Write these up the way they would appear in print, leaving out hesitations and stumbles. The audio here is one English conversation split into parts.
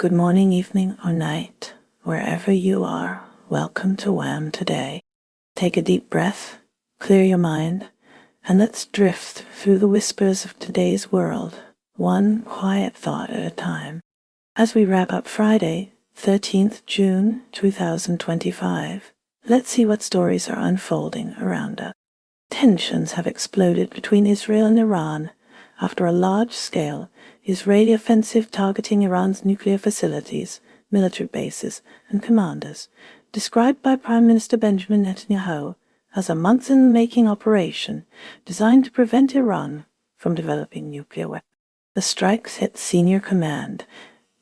Good morning, evening, or night, wherever you are. Welcome to WHAM today. Take a deep breath, clear your mind, and let's drift through the whispers of today's world, one quiet thought at a time. As we wrap up Friday, 13th June 2025, let's see what stories are unfolding around us. Tensions have exploded between Israel and Iran after a large-scale Israeli offensive targeting Iran's nuclear facilities, military bases, and commanders, described by Prime Minister Benjamin Netanyahu as a months-in-the-making operation designed to prevent Iran from developing nuclear weapons. The strikes hit senior command,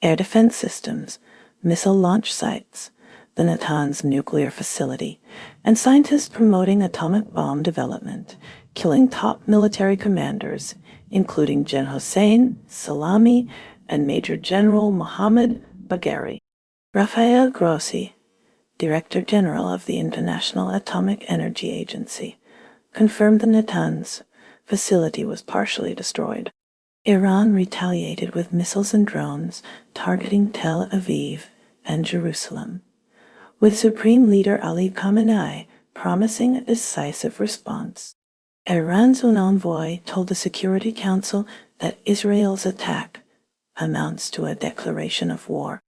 air defense systems, missile launch sites, the Natanz nuclear facility, and scientists promoting atomic bomb development, killing top military commanders, including Gen Hossein Salami and Major General Mohammad Bagheri. Rafael Grossi, Director General of the International Atomic Energy Agency, confirmed the Natanz facility was partially destroyed. Iran retaliated with missiles and drones targeting Tel Aviv and Jerusalem, with Supreme Leader Ali Khamenei promising a decisive response. Iran's own envoy told the Security Council that Israel's attack amounts to a declaration of war.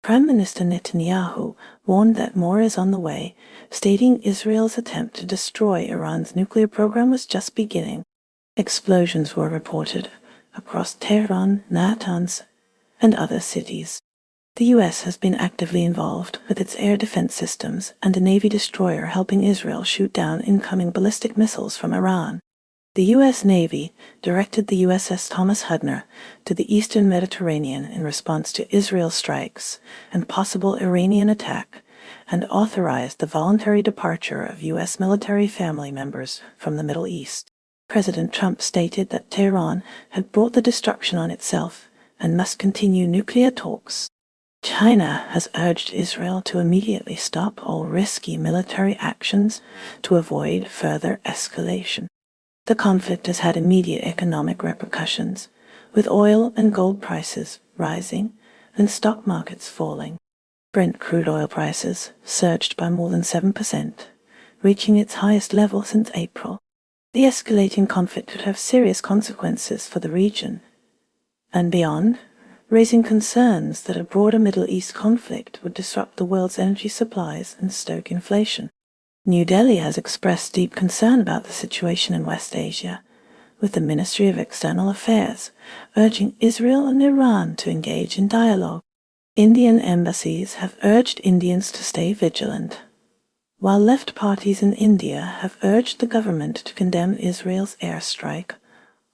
Prime Minister Netanyahu warned that more is on the way, stating Israel's attempt to destroy Iran's nuclear program was just beginning. Explosions were reported across Tehran, Natanz, and other cities. The U.S. has been actively involved with its air defense systems and a Navy destroyer helping Israel shoot down incoming ballistic missiles from Iran. The U.S. Navy directed the USS Thomas Hudner to the eastern Mediterranean in response to Israel strikes and possible Iranian attack, and authorized the voluntary departure of U.S. military family members from the Middle East. President Trump stated that Tehran had brought the destruction on itself and must continue nuclear talks. China has urged Israel to immediately stop all risky military actions to avoid further escalation. The conflict has had immediate economic repercussions, with oil and gold prices rising and stock markets falling. Brent crude oil prices surged by more than 7%, reaching its highest level since April. The escalating conflict could have serious consequences for the region and beyond, raising concerns that a broader Middle East conflict would disrupt the world's energy supplies and stoke inflation. New Delhi has expressed deep concern about the situation in West Asia, with the Ministry of External Affairs urging Israel and Iran to engage in dialogue. Indian embassies have urged Indians to stay vigilant, while left parties in India have urged the government to condemn Israel's airstrike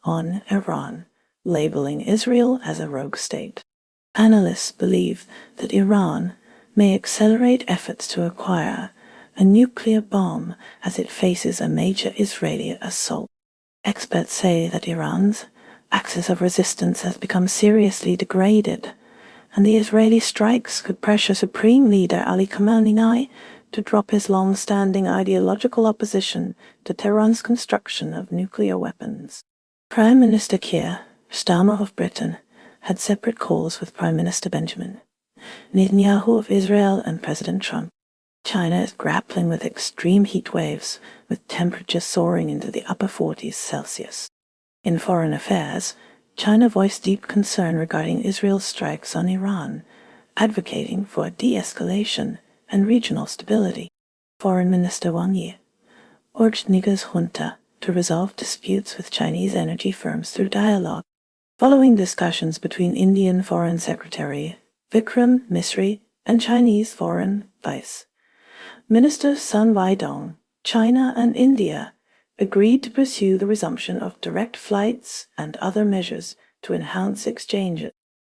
on Iran, labeling Israel as a rogue state. Analysts believe that Iran may accelerate efforts to acquire a nuclear bomb as it faces a major Israeli assault. Experts say that Iran's axis of resistance has become seriously degraded, and the Israeli strikes could pressure Supreme Leader Ali Khamenei to drop his long-standing ideological opposition to Tehran's construction of nuclear weapons. Prime Minister Keir Starmer of Britain had separate calls with Prime Minister Benjamin Netanyahu of Israel and President Trump. China is grappling with extreme heat waves, with temperatures soaring into the upper 40s Celsius. In foreign affairs, China voiced deep concern regarding Israel's strikes on Iran, advocating for de-escalation and regional stability. Foreign Minister Wang Yi urged Niger's junta to resolve disputes with Chinese energy firms through dialogue. Following discussions between Indian Foreign Secretary Vikram Misri and Chinese Foreign Vice Minister Sun Weidong, China and India agreed to pursue the resumption of direct flights and other measures to enhance exchanges.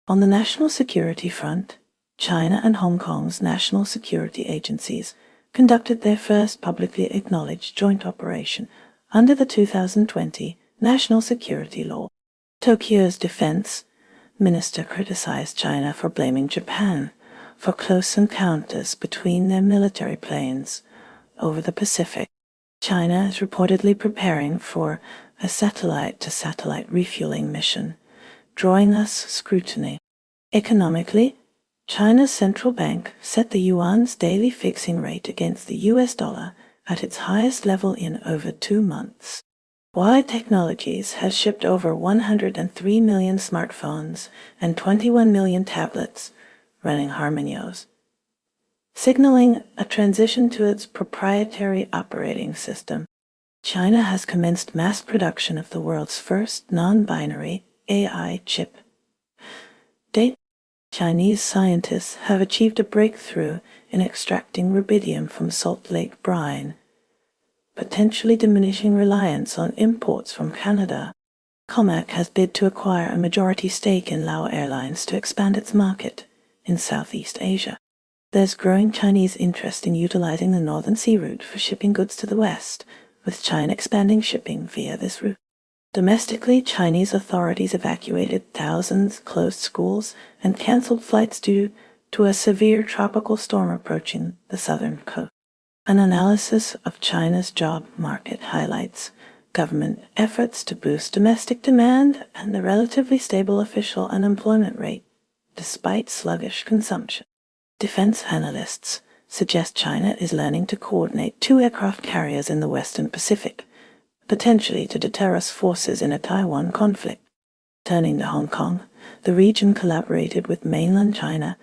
On the national security front, China and Hong Kong's national security agencies conducted their first publicly acknowledged joint operation under the 2020 National Security Law. Tokyo's defense minister criticized China for blaming Japan for close encounters between their military planes over the Pacific. China is reportedly preparing for a satellite-to-satellite refueling mission, drawing thus scrutiny. Economically, China's central bank set the yuan's daily fixing rate against the US dollar at its highest level in over 2 months. Huawei Technologies has shipped over 103 million smartphones and 21 million tablets running HarmonyOS, signaling a transition to its proprietary operating system. China has commenced mass production of the world's first non-binary AI chip. Chinese scientists have achieved a breakthrough in extracting rubidium from Salt Lake brine, potentially diminishing reliance on imports from Canada. Comac has bid to acquire a majority stake in Lao Airlines to expand its market in Southeast Asia. There's growing Chinese interest in utilizing the Northern Sea route for shipping goods to the West, with China expanding shipping via this route. Domestically, Chinese authorities evacuated thousands, closed schools, and canceled flights due to a severe tropical storm approaching the southern coast. An analysis of China's job market highlights government efforts to boost domestic demand and the relatively stable official unemployment rate, despite sluggish consumption. Defense analysts suggest China is learning to coordinate 2 aircraft carriers in the Western Pacific, potentially to deter US forces in a Taiwan conflict. Turning to Hong Kong, the region collaborated with mainland China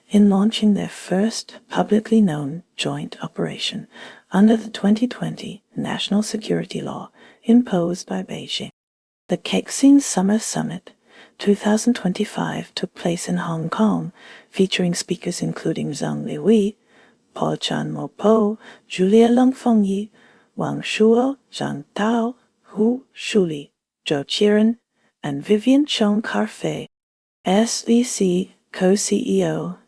in launching their first publicly known joint operation under the 2020 National Security Law imposed by Beijing. The Kexin Summer Summit 2025 took place in Hong Kong, featuring speakers including Zhang Liwei, Paul Chan-mo Po, Julia Longfengyi, Wang Shuo, Zhang Tao, Hu Shuli, Zhou Qiren, and Vivian Chong Carfei. SVC co-CEO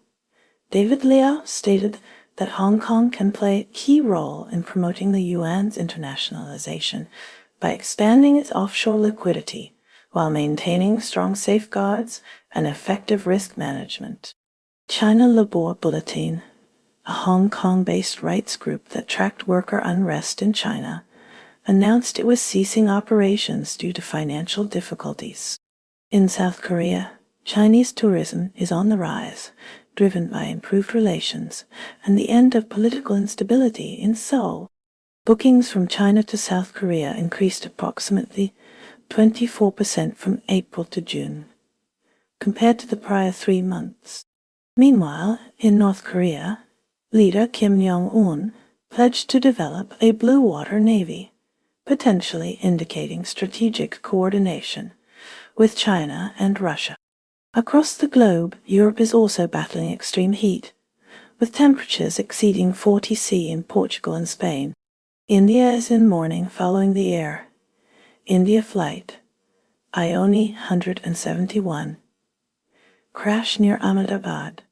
David Liao stated that Hong Kong can play a key role in promoting the yuan's internationalization by expanding its offshore liquidity while maintaining strong safeguards and effective risk management. China Labour Bulletin, a Hong Kong-based rights group that tracked worker unrest in China, announced it was ceasing operations due to financial difficulties. In South Korea, Chinese tourism is on the rise, driven by improved relations and the end of political instability in Seoul. Bookings from China to South Korea increased approximately 24% from April to June, compared to the prior 3 months. Meanwhile, in North Korea, leader Kim Jong-un pledged to develop a blue water navy, potentially indicating strategic coordination with China and Russia. Across the globe, Europe is also battling extreme heat, with temperatures exceeding 40 C in Portugal and Spain. India is in mourning following the Air India flight Ioni 171 crash near Ahmedabad,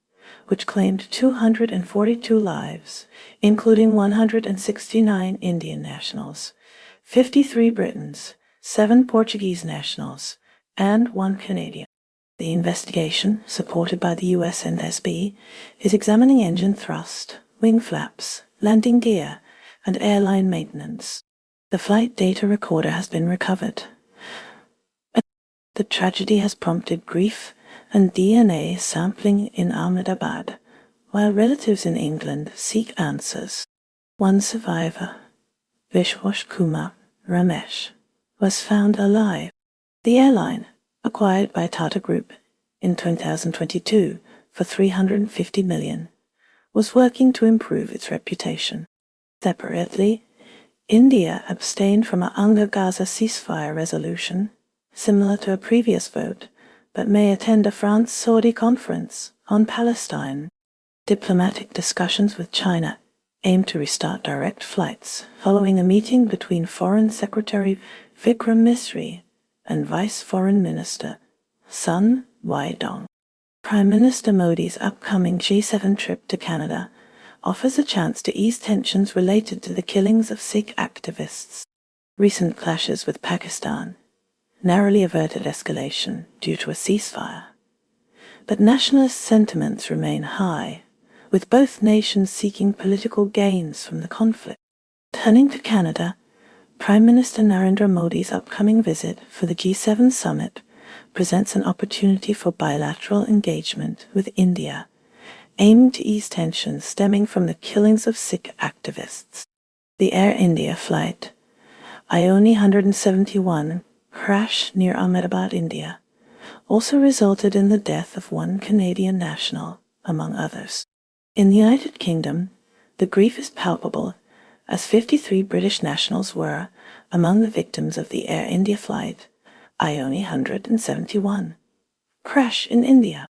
which claimed 242 lives, including 169 Indian nationals, 53 Britons, 7 Portuguese nationals, and 1 Canadian. The investigation, supported by the US and SB, is examining engine thrust, wing flaps, landing gear, and airline maintenance. The flight data recorder has been recovered. The tragedy has prompted grief and DNA sampling in Ahmedabad, while relatives in England seek answers. One survivor, Vishwash Kumar Ramesh, was found alive. The airline, acquired by Tata Group in 2022 for $350 million, was working to improve its reputation. Separately, India abstained from an Anglo-Gaza ceasefire resolution, similar to a previous vote, but may attend a France-Saudi conference on Palestine. Diplomatic discussions with China aim to restart direct flights following a meeting between Foreign Secretary Vikram Misri and Vice Foreign Minister Sun Weidong. Prime Minister Modi's upcoming G7 trip to Canada offers a chance to ease tensions related to the killings of Sikh activists. Recent clashes with Pakistan narrowly averted escalation due to a ceasefire, but nationalist sentiments remain high, with both nations seeking political gains from the conflict. Turning to Canada, Prime Minister Narendra Modi's upcoming visit for the G7 summit presents an opportunity for bilateral engagement with India aimed to ease tensions stemming from the killings of Sikh activists. The Air India flight Ioni 171 crash near Ahmedabad, India, also resulted in the death of one Canadian national, among others. In the United Kingdom, the grief is palpable, as 53 British nationals were among the victims of the Air India flight Ioni 171 crash in India.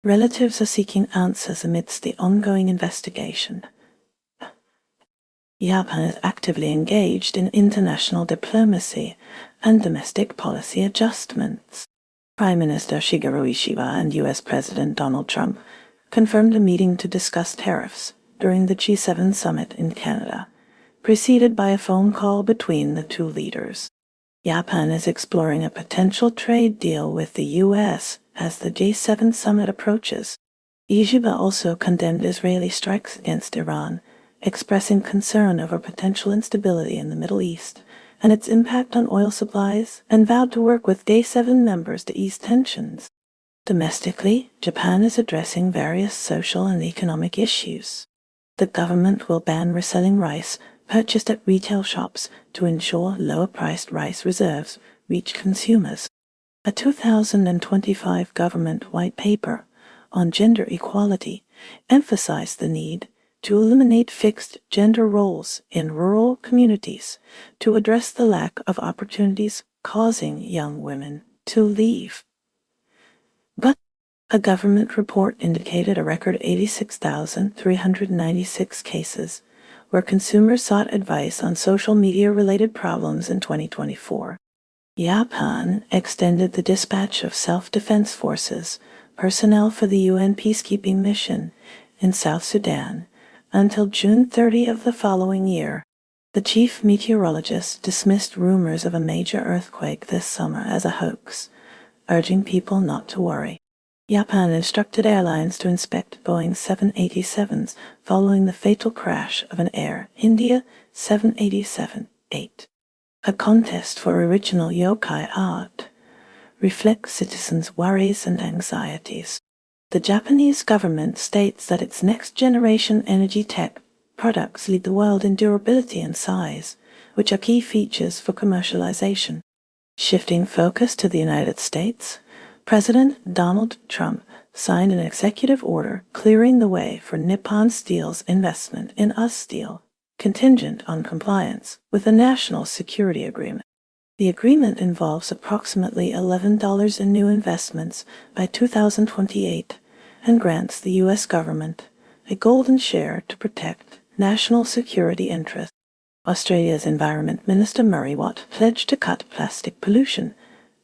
Relatives are seeking answers amidst the ongoing investigation. Japan is actively engaged in international diplomacy and domestic policy adjustments. Prime Minister Shigeru Ishiba and U.S. President Donald Trump confirmed a meeting to discuss tariffs during the G7 summit in Canada, preceded by a phone call between the two leaders. Japan is exploring a potential trade deal with the U.S. as the G7 summit approaches. Ishiba also condemned Israeli strikes against Iran, expressing concern over potential instability in the Middle East and its impact on oil supplies, and vowed to work with G7 members to ease tensions. Domestically, Japan is addressing various social and economic issues. The government will ban reselling rice purchased at retail shops to ensure lower-priced rice reserves reach consumers. A 2025 government white paper on gender equality emphasized the need to eliminate fixed gender roles in rural communities to address the lack of opportunities causing young women to leave. But a government report indicated a record 86,396 cases where consumers sought advice on social media-related problems in 2024. Japan extended the dispatch of self-defense forces personnel for the UN peacekeeping mission in South Sudan until June 30 of the following year. The chief meteorologist dismissed rumors of a major earthquake this summer as a hoax, urging people not to worry. Japan instructed airlines to inspect Boeing 787s following the fatal crash of an Air India 787-8. A contest for original yokai art reflects citizens' worries and anxieties. The Japanese government states that its next-generation energy tech products lead the world in durability and size, which are key features for commercialization. Shifting focus to the United States, President Donald Trump signed an executive order clearing the way for Nippon Steel's investment in US Steel, contingent on compliance with the National Security Agreement. The agreement involves approximately $11 in new investments by 2028 and grants the U.S. government a golden share to protect national security interests. Australia's Environment Minister Murray Watt pledged to cut plastic pollution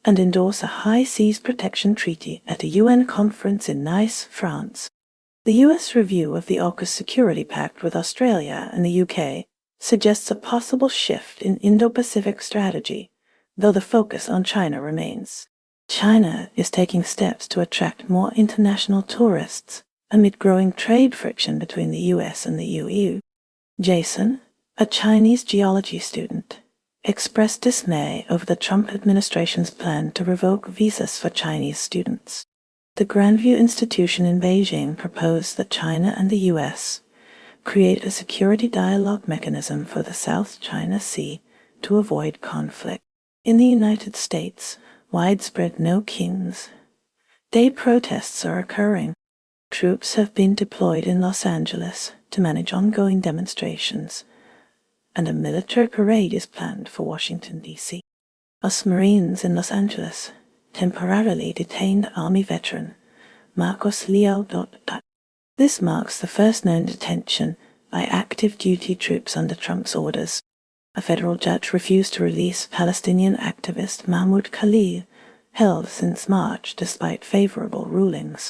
and endorse a high seas protection treaty at a UN conference in Nice, France. The U.S. review of the AUKUS Security Pact with Australia and the UK suggests a possible shift in Indo-Pacific strategy, though the focus on China remains. China is taking steps to attract more international tourists amid growing trade friction between the US and the EU. Jason, a Chinese geology student, expressed dismay over the Trump administration's plan to revoke visas for Chinese students. The Grandview Institution in Beijing proposed that China and the US create a security dialogue mechanism for the South China Sea to avoid conflict. In the United States, widespread No Kings Day protests are occurring. Troops have been deployed in Los Angeles to manage ongoing demonstrations, and a military parade is planned for Washington, D.C. US Marines in Los Angeles temporarily detained Army veteran Marcos Leal. This marks the first known detention by active duty troops under Trump's orders. A federal judge refused to release Palestinian activist Mahmoud Khalil, held since March despite favorable rulings.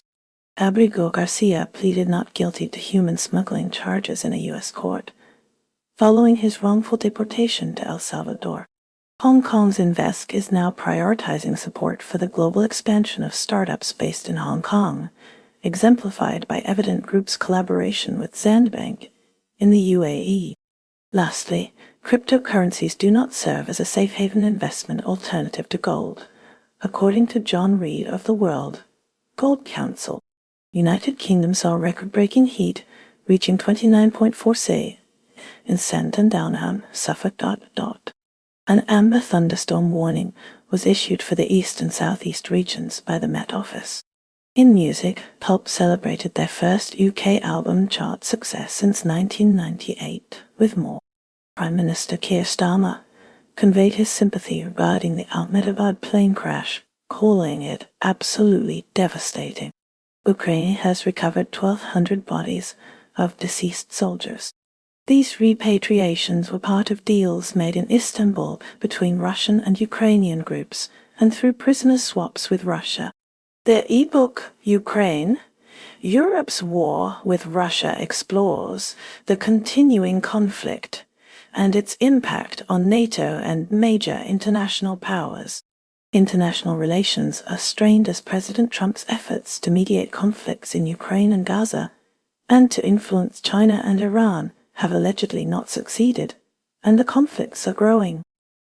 Abrigo Garcia pleaded not guilty to human smuggling charges in a U.S. court, following his wrongful deportation to El Salvador. Hong Kong's Invest is now prioritizing support for the global expansion of startups based in Hong Kong, exemplified by Evident Group's collaboration with Zandbank in the UAE. Lastly, cryptocurrencies do not serve as a safe haven investment alternative to gold, according to John Reed of the World Gold Council. United Kingdom saw record-breaking heat, reaching 29.4°C in Sent and Downham, Suffolk. An amber thunderstorm warning was issued for the east and southeast regions by the Met Office. In music, Pulp celebrated their first UK album chart success since 1998 with More. Prime Minister Keir Starmer conveyed his sympathy regarding the Ahmedabad plane crash, calling it absolutely devastating. Ukraine has recovered 1,200 bodies of deceased soldiers. These repatriations were part of deals made in Istanbul between Russian and Ukrainian groups and through prisoner swaps with Russia. The ebook Ukraine, Europe's War with Russia explores the continuing conflict and its impact on NATO and major international powers. International relations are strained as President Trump's efforts to mediate conflicts in Ukraine and Gaza and to influence China and Iran have allegedly not succeeded, and the conflicts are growing.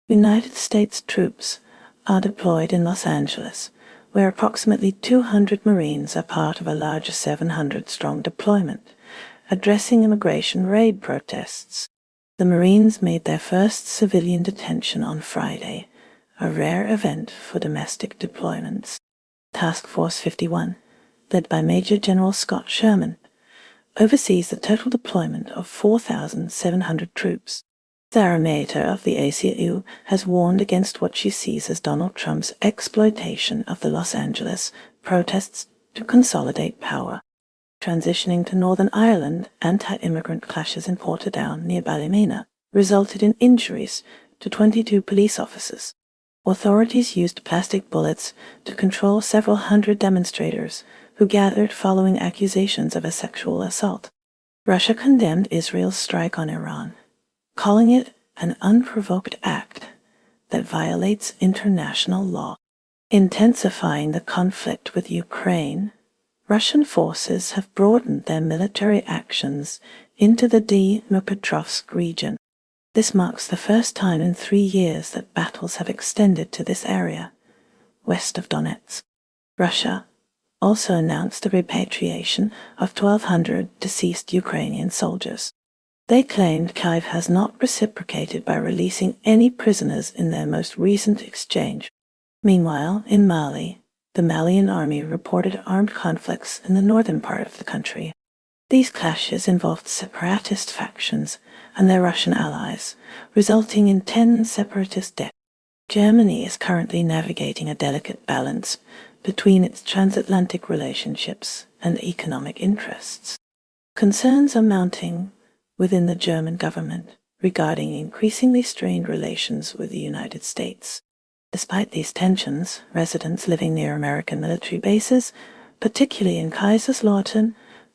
United States troops are deployed in Los Angeles, where approximately 200 Marines are part of a larger 700-strong deployment, addressing immigration raid protests. The Marines made their first civilian detention on Friday, a rare event for domestic deployments. Task Force 51, led by Major General Scott Sherman, oversees the total deployment of 4,700 troops. Sarah Mater of the ACLU has warned against what she sees as Donald Trump's exploitation of the Los Angeles protests to consolidate power. Transitioning to Northern Ireland, anti-immigrant clashes in Portadown near Ballymena resulted in injuries to 22 police officers. Authorities used plastic bullets to control several hundred demonstrators who gathered following accusations of a sexual assault. Russia condemned Israel's strike on Iran, calling it an unprovoked act that violates international law. Intensifying the conflict with Ukraine, Russian forces have broadened their military actions into the Dnipropetrovsk region. This marks the first time in 3 years that battles have extended to this area, west of Donetsk. Russia also announced the repatriation of 1,200 deceased Ukrainian soldiers. They claimed Kyiv has not reciprocated by releasing any prisoners in their most recent exchange. Meanwhile, in Mali, the Malian army reported armed conflicts in the northern part of the country. These clashes involved separatist factions and their Russian allies, resulting in 10 separatist deaths. Germany is currently navigating a delicate balance between its transatlantic relationships and economic interests. Concerns are mounting within the German government regarding increasingly strained relations with the United States. Despite these tensions, residents living near American military bases, particularly in Kaiserslautern,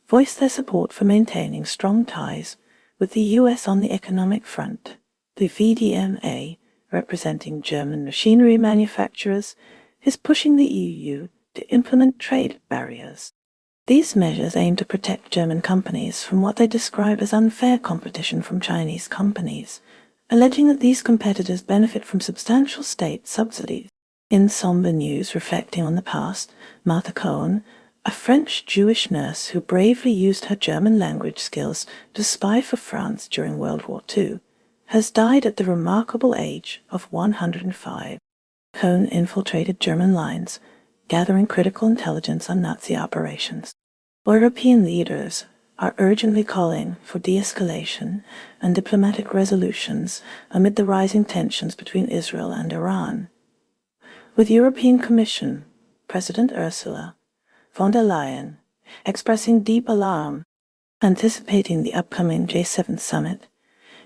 voiced their support for maintaining strong ties with the U.S. on the economic front. The VDMA, representing German machinery manufacturers, is pushing the EU to implement trade barriers. These measures aim to protect German companies from what they describe as unfair competition from Chinese companies, alleging that these competitors benefit from substantial state subsidies. In somber news reflecting on the past, Martha Cohen, a French Jewish nurse who bravely used her German language skills to spy for France during World War II, has died at the remarkable age of 105. Cohen infiltrated German lines, gathering critical intelligence on Nazi operations. European leaders are urgently calling for de-escalation and diplomatic resolutions amid the rising tensions between Israel and Iran. With European Commission President Ursula von der Leyen expressing deep alarm, anticipating the upcoming G7 summit,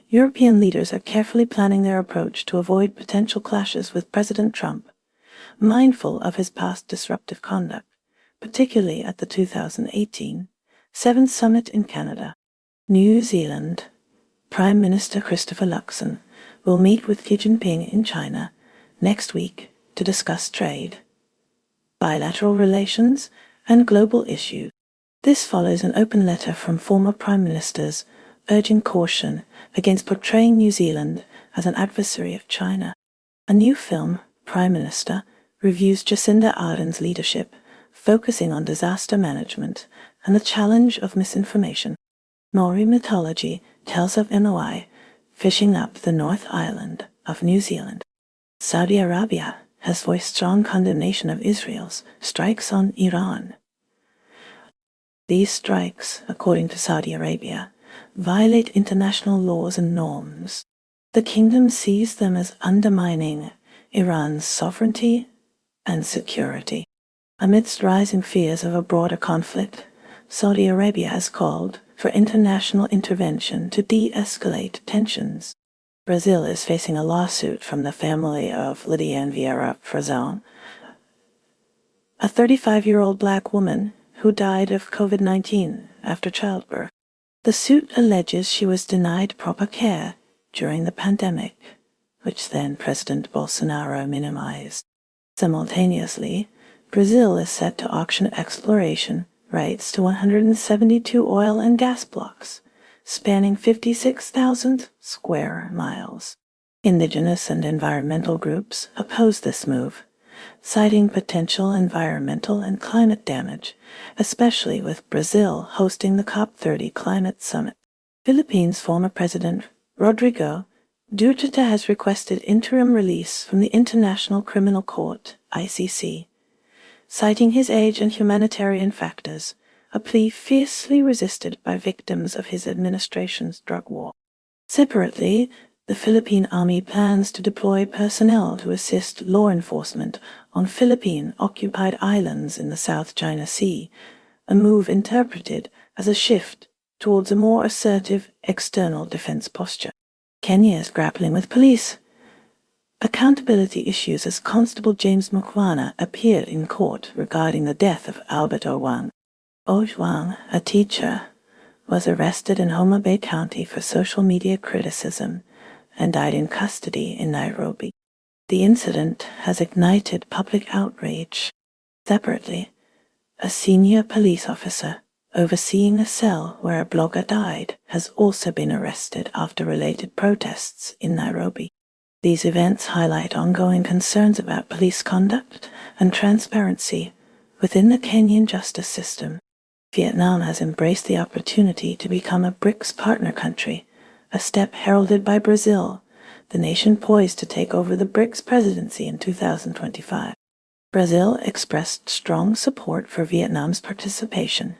European leaders are carefully planning their approach to avoid potential clashes with President Trump, mindful of his past disruptive conduct, particularly at the 2018 7th Summit in Canada. New Zealand Prime Minister Christopher Luxon will meet with Xi Jinping in China next week to discuss trade, bilateral relations, and global issues. This follows an open letter from former prime ministers urging caution against portraying New Zealand as an adversary of China. A new film, Prime Minister, reviews Jacinda Ardern's leadership focusing on disaster management and the challenge of misinformation. Maori mythology tells of Inouye fishing up the North Island of New Zealand. Saudi Arabia has voiced strong condemnation of Israel's strikes on Iran. These strikes, according to Saudi Arabia, violate international laws and norms. The kingdom sees them as undermining Iran's sovereignty and security. Amidst rising fears of a broader conflict, Saudi Arabia has called for international intervention to de-escalate tensions. Brazil is facing a lawsuit from the family of Lydia and Vieira Frazão, a 35-year-old black woman who died of COVID-19 after childbirth. The suit alleges she was denied proper care during the pandemic, which then President Bolsonaro minimized. Simultaneously, Brazil is set to auction exploration rights to 172 oil and gas blocks, spanning 56,000 square miles. Indigenous and environmental groups oppose this move, citing potential environmental and climate damage, especially with Brazil hosting the COP30 climate summit. Philippines' former president, Rodrigo Duterte, has requested interim release from the International Criminal Court, ICC, citing his age and humanitarian factors, a plea fiercely resisted by victims of his administration's drug war. Separately, the Philippine Army plans to deploy personnel to assist law enforcement on Philippine-occupied islands in the South China Sea, a move interpreted as a shift towards a more assertive external defense posture. Kenya is grappling with police accountability issues as Constable James Mukwana appeared in court regarding the death of Albert Ojwang. Ojwang, a teacher, was arrested in Homa Bay County for social media criticism and died in custody in Nairobi. The incident has ignited public outrage. Separately, a senior police officer overseeing a cell where a blogger died has also been arrested after related protests in Nairobi. These events highlight ongoing concerns about police conduct and transparency within the Kenyan justice system. Vietnam has embraced the opportunity to become a BRICS partner country, a step heralded by Brazil, the nation poised to take over the BRICS presidency in 2025. Brazil expressed strong support for Vietnam's participation,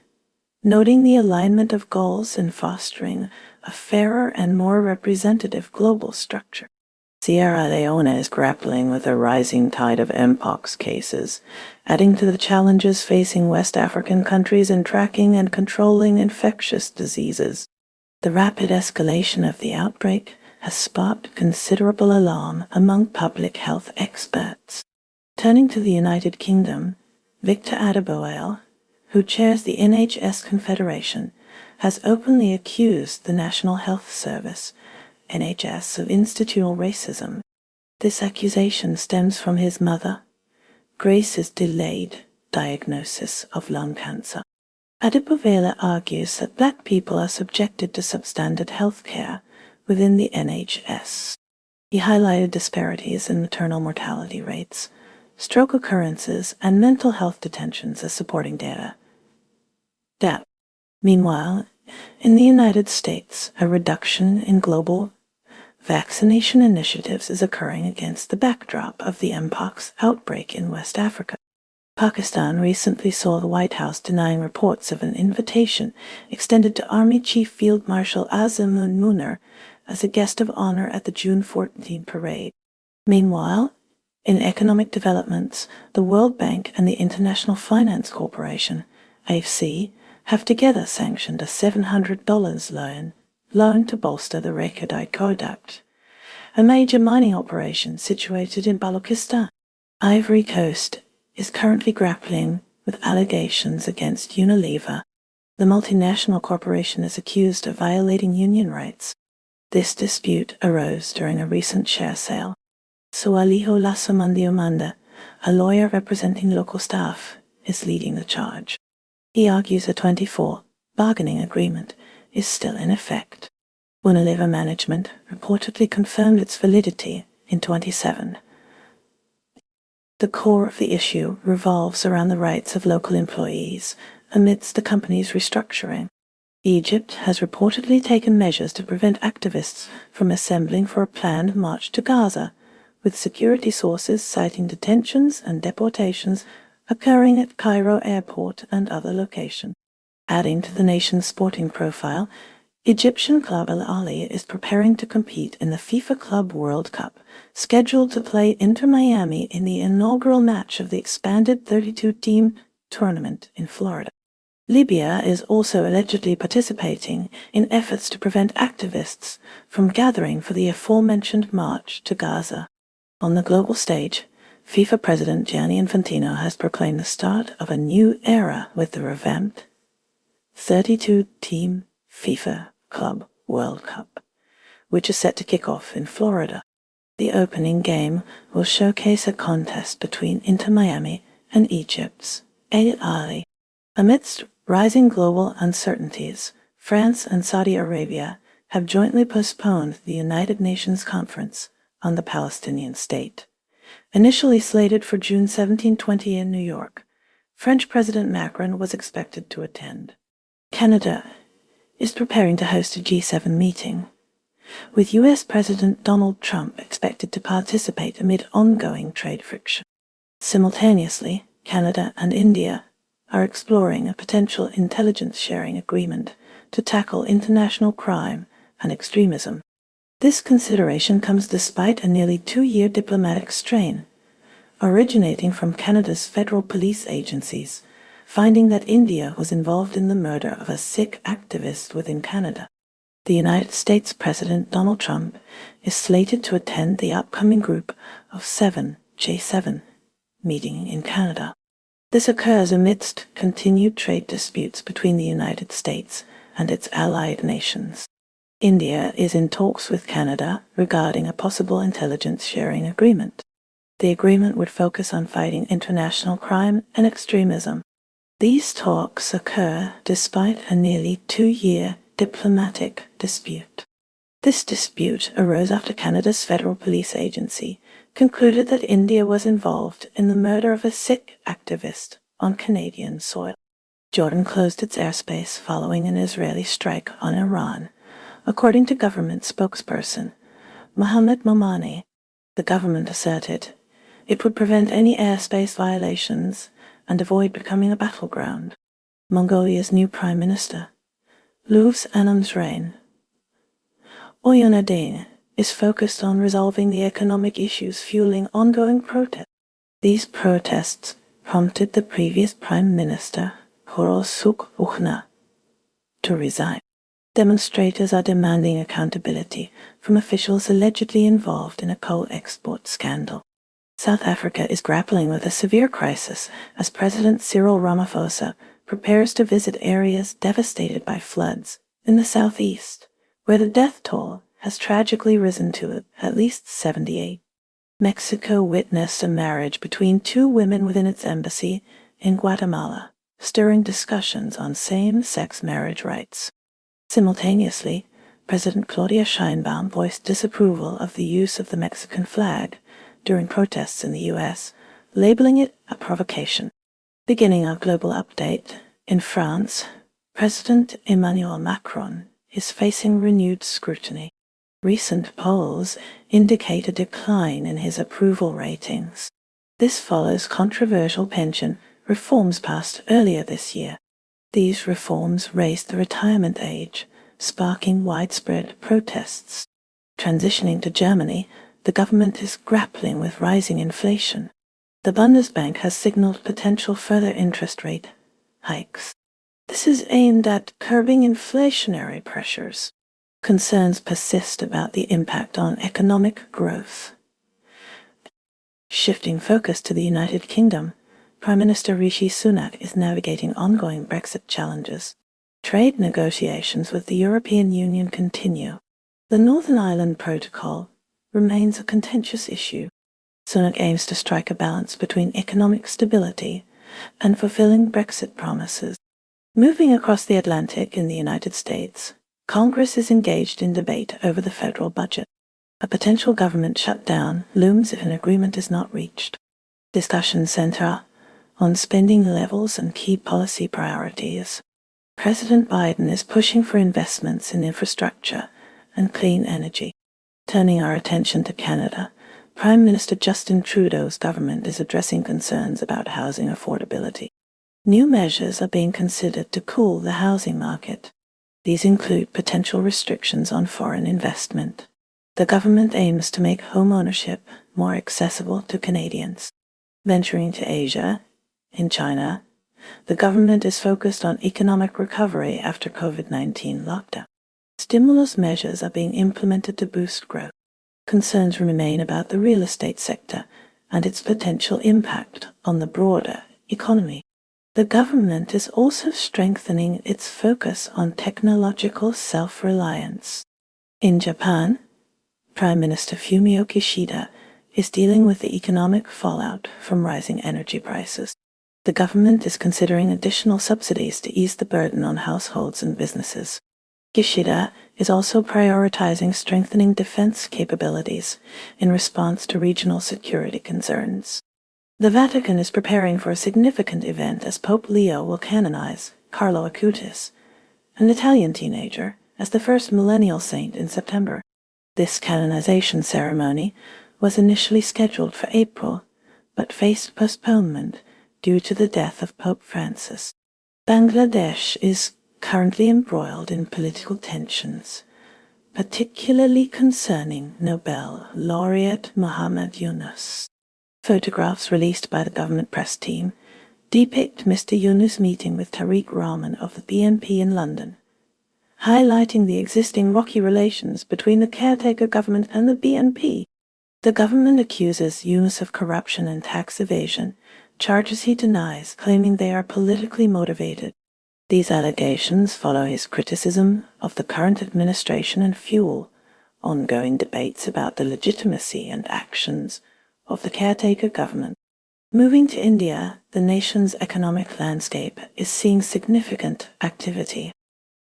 noting the alignment of goals in fostering a fairer and more representative global structure. Sierra Leone is grappling with a rising tide of Mpox cases, adding to the challenges facing West African countries in tracking and controlling infectious diseases. The rapid escalation of the outbreak has sparked considerable alarm among public health experts. Turning to the United Kingdom, Victor Adeboele, who chairs the NHS Confederation, has openly accused the National Health Service, NHS, of institutional racism. This accusation stems from his mother, Grace's delayed diagnosis of lung cancer. Adeboele argues that black people are subjected to substandard health care within the NHS. He highlighted disparities in maternal mortality rates, stroke occurrences, and mental health detentions as supporting data. Meanwhile, in the United States, a reduction in global vaccination initiatives is occurring against the backdrop of the Mpox outbreak in West Africa. Pakistan recently saw the White House denying reports of an invitation extended to Army Chief Field Marshal Azam Munir as a guest of honor at the June 14 parade. Meanwhile, in economic developments, the World Bank and the International Finance Corporation, IFC, have together sanctioned a $700 loan to bolster the Reko Diq, a major mining operation situated in Balochistan. Ivory Coast is currently grappling with allegations against Unilever. The multinational corporation is accused of violating union rights. This dispute arose during a recent share sale. Sualiho Lasamandiomanda, a lawyer representing local staff, is leading the charge. He argues a 24 bargaining agreement is still in effect. Unilever management reportedly confirmed its validity in 2027. The core of the issue revolves around the rights of local employees amidst the company's restructuring. Egypt has reportedly taken measures to prevent activists from assembling for a planned march to Gaza, with security sources citing detentions and deportations occurring at Cairo airport and other locations. Adding to the nation's sporting profile, Egyptian club Al Ahly is preparing to compete in the FIFA Club World Cup, scheduled to play Inter Miami in the inaugural match of the expanded 32-team tournament in Florida. Libya is also allegedly participating in efforts to prevent activists from gathering for the aforementioned march to Gaza. On the global stage, FIFA President Gianni Infantino has proclaimed the start of a new era with the revamped 32-team FIFA Club World Cup, which is set to kick off in Florida. The opening game will showcase a contest between Inter Miami and Egypt's Al Ahly. Amidst rising global uncertainties, France and Saudi Arabia have jointly postponed the United Nations Conference on the Palestinian State. Initially slated for June 17-20 in New York, French President Macron was expected to attend. Canada is preparing to host a G7 meeting, with U.S. President Donald Trump expected to participate amid ongoing trade friction. Simultaneously, Canada and India are exploring a potential intelligence-sharing agreement to tackle international crime and extremism. This consideration comes despite a nearly 2-year diplomatic strain, originating from Canada's federal police agencies, finding that India was involved in the murder of a Sikh activist within Canada. The United States President Donald Trump is slated to attend the upcoming Group of 7 G7 meeting in Canada. This occurs amidst continued trade disputes between the United States and its allied nations. India is in talks with Canada regarding a possible intelligence-sharing agreement. The agreement would focus on fighting international crime and extremism. These talks occur despite a nearly 2-year diplomatic dispute. This dispute arose after Canada's federal police agency concluded that India was involved in the murder of a Sikh activist on Canadian soil. Jordan closed its airspace following an Israeli strike on Iran, according to government spokesperson Mohammed Momani. The government asserted it would prevent any airspace violations and avoid becoming a battleground. Mongolia's new prime minister, Luvs Anamsrain Oyunadane, is focused on resolving the economic issues fueling ongoing protests. These protests prompted the previous prime minister, Horosuk Ukhna, to resign. Demonstrators are demanding accountability from officials allegedly involved in a coal export scandal. South Africa is grappling with a severe crisis as President Cyril Ramaphosa prepares to visit areas devastated by floods in the southeast, where the death toll has tragically risen to at least 78. Mexico witnessed a marriage between 2 women within its embassy in Guatemala, stirring discussions on same-sex marriage rights. Simultaneously, President Claudia Sheinbaum voiced disapproval of the use of the Mexican flag during protests in the U.S., labeling it a provocation. Beginning our global update, in France, President Emmanuel Macron is facing renewed scrutiny. Recent polls indicate a decline in his approval ratings. This follows controversial pension reforms passed earlier this year. These reforms raised the retirement age, sparking widespread protests. Transitioning to Germany, the government is grappling with rising inflation. The Bundesbank has signaled potential further interest rate hikes. This is aimed at curbing inflationary pressures. Concerns persist about the impact on economic growth. Shifting focus to the United Kingdom, Prime Minister Rishi Sunak is navigating ongoing Brexit challenges. Trade negotiations with the European Union continue. The Northern Ireland Protocol remains a contentious issue. Sunak aims to strike a balance between economic stability and fulfilling Brexit promises. Moving across the Atlantic in the United States, Congress is engaged in debate over the federal budget. A potential government shutdown looms if an agreement is not reached. Discussions center on spending levels and key policy priorities. President Biden is pushing for investments in infrastructure and clean energy. Turning our attention to Canada, Prime Minister Justin Trudeau's government is addressing concerns about housing affordability. New measures are being considered to cool the housing market. These include potential restrictions on foreign investment. The government aims to make home ownership more accessible to Canadians. Venturing to Asia, in China, the government is focused on economic recovery after COVID-19 lockdown. Stimulus measures are being implemented to boost growth. Concerns remain about the real estate sector and its potential impact on the broader economy. The government is also strengthening its focus on technological self-reliance. In Japan, Prime Minister Fumio Kishida is dealing with the economic fallout from rising energy prices. The government is considering additional subsidies to ease the burden on households and businesses. Kishida is also prioritizing strengthening defense capabilities in response to regional security concerns. The Vatican is preparing for a significant event as Pope Leo will canonize Carlo Acutis, an Italian teenager, as the first millennial saint in September. This canonization ceremony was initially scheduled for April, but faced postponement due to the death of Pope Francis. Bangladesh is currently embroiled in political tensions, particularly concerning Nobel laureate Muhammad Yunus. Photographs released by the government press team depict Mr. Yunus meeting with Tariq Rahman of the BNP in London, highlighting the existing rocky relations between the caretaker government and the BNP. The government accuses Yunus of corruption and tax evasion, charges he denies, claiming they are politically motivated. These allegations follow his criticism of the current administration and fuel ongoing debates about the legitimacy and actions of the caretaker government. Moving to India, the nation's economic landscape is seeing significant activity.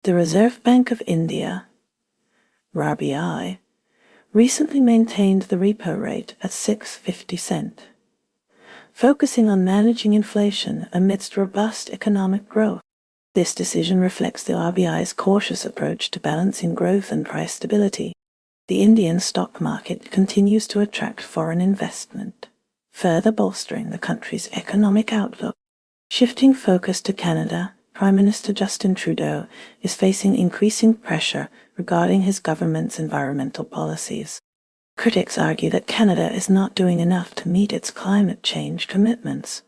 The Reserve Bank of India, RBI, recently maintained the repo rate at 6.50%, focusing on managing inflation amidst robust economic growth. This decision reflects the RBI's cautious approach to balancing growth and price stability. The Indian stock market continues to attract foreign investment, further bolstering the country's economic outlook. Shifting focus to Canada, Prime Minister Justin Trudeau is facing increasing pressure regarding his government's environmental policies. Critics argue that Canada is not doing enough to meet its climate change commitments.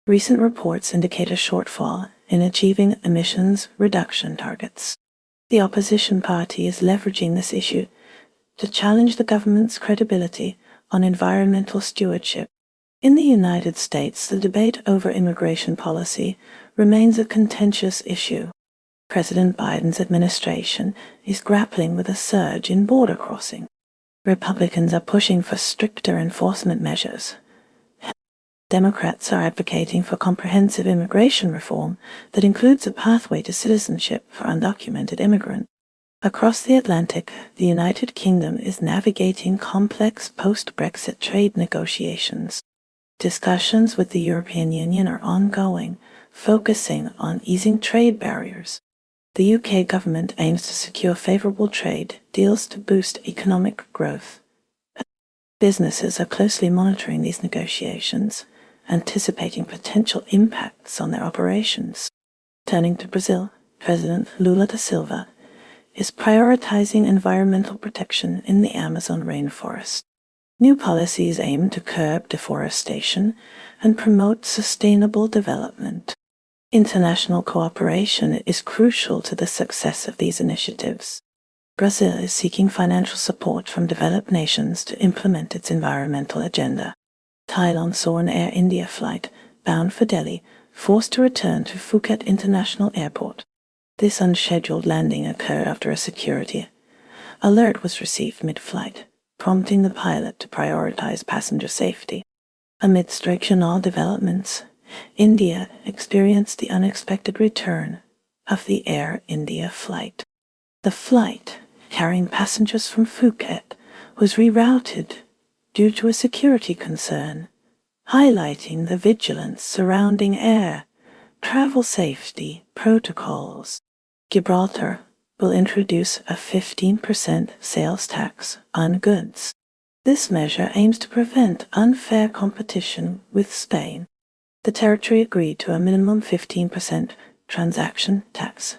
Recent reports indicate a shortfall in achieving emissions reduction targets. The opposition party is leveraging this issue to challenge the government's credibility on environmental stewardship. In the United States, the debate over immigration policy remains a contentious issue. President Biden's administration is grappling with a surge in border crossing. Republicans are pushing for stricter enforcement measures. Democrats are advocating for comprehensive immigration reform that includes a pathway to citizenship for undocumented immigrants. Across the Atlantic, the United Kingdom is navigating complex post-Brexit trade negotiations. Discussions with the European Union are ongoing, focusing on easing trade barriers. The UK government aims to secure favorable trade deals to boost economic growth. Businesses are closely monitoring these negotiations, anticipating potential impacts on their operations. Turning to Brazil, President Lula da Silva is prioritizing environmental protection in the Amazon rainforest. New policies aim to curb deforestation and promote sustainable development. International cooperation is crucial to the success of these initiatives. Brazil is seeking financial support from developed nations to implement its environmental agenda. Thailand saw an Air India flight bound for Delhi forced to return to Phuket International Airport. This unscheduled landing occurred after a security alert was received mid-flight, prompting the pilot to prioritize passenger safety. Amidst regional developments, India experienced the unexpected return of the Air India flight. The flight, carrying passengers from Phuket, was rerouted due to a security concern, highlighting the vigilance surrounding air travel safety protocols. Gibraltar will introduce a 15% sales tax on goods. This measure aims to prevent unfair competition with Spain. The territory agreed to a minimum 15% transaction tax.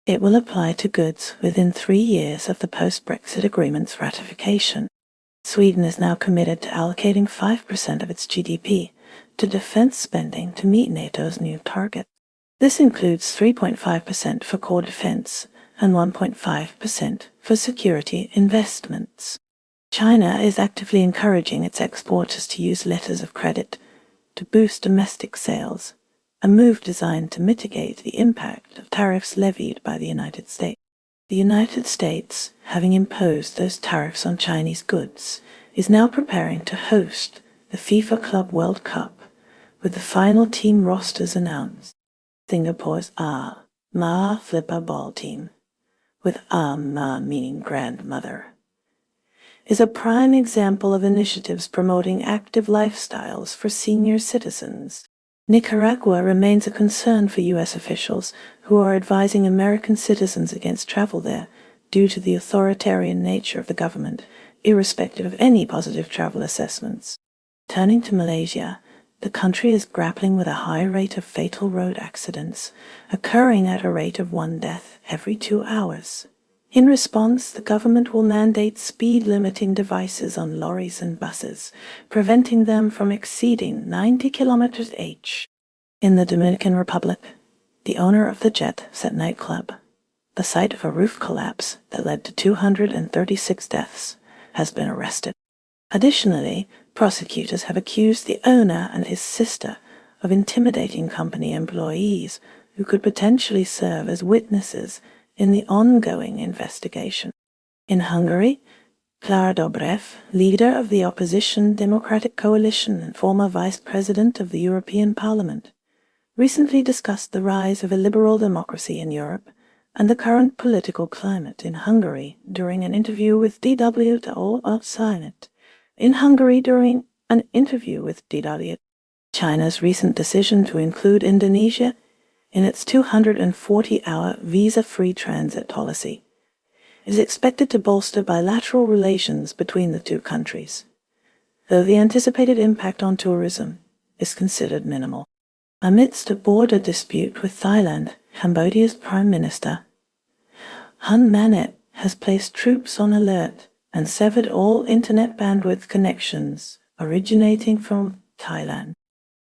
It will apply to goods within 3 years of the post-Brexit agreement's ratification. Sweden is now committed to allocating 5% of its GDP to defense spending to meet NATO's new target. This includes 3.5% for core defense and 1.5% for security investments. China is actively encouraging its exporters to use letters of credit to boost domestic sales, a move designed to mitigate the impact of tariffs levied by the United States. The United States, having imposed those tariffs on Chinese goods, is now preparing to host the FIFA Club World Cup, with the final team rosters announced. Singapore's Ma Flipper Ball Team, with Ma meaning grandmother, is a prime example of initiatives promoting active lifestyles for senior citizens. Nicaragua remains a concern for U.S. officials who are advising American citizens against travel there due to the authoritarian nature of the government, irrespective of any positive travel assessments. Turning to Malaysia, the country is grappling with a high rate of fatal road accidents, occurring at a rate of 1 death every 2 hours. In response, the government will mandate speed-limiting devices on lorries and buses, preventing them from exceeding 90 km/h. In the Dominican Republic, the owner of the Jet Set nightclub, the site of a roof collapse that led to 236 deaths, has been arrested. Additionally, prosecutors have accused the owner and his sister of intimidating company employees who could potentially serve as witnesses in the ongoing investigation. In Hungary, Klára Dobrev, leader of the opposition Democratic Coalition and former vice president of the European Parliament, recently discussed the rise of a liberal democracy in Europe and the current political climate in Hungary during an interview with DW. China's recent decision to include Indonesia in its 240-hour visa-free transit policy is expected to bolster bilateral relations between the two countries, though the anticipated impact on tourism is considered minimal. Amidst a border dispute with Thailand, Cambodia's Prime Minister Hun Manet has placed troops on alert and severed all internet bandwidth connections originating from Thailand.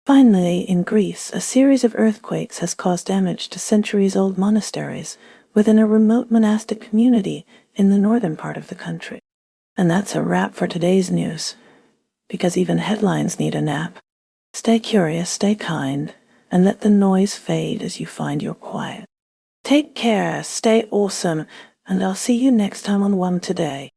Finally, in Greece, a series of earthquakes has caused damage to centuries-old monasteries within a remote monastic community in the northern part of the country. And that's a wrap for today's news, because even headlines need a nap. Stay curious, stay kind, and let the noise fade as you find your quiet. Take care, stay awesome, and I'll see you next time on WHAM Today.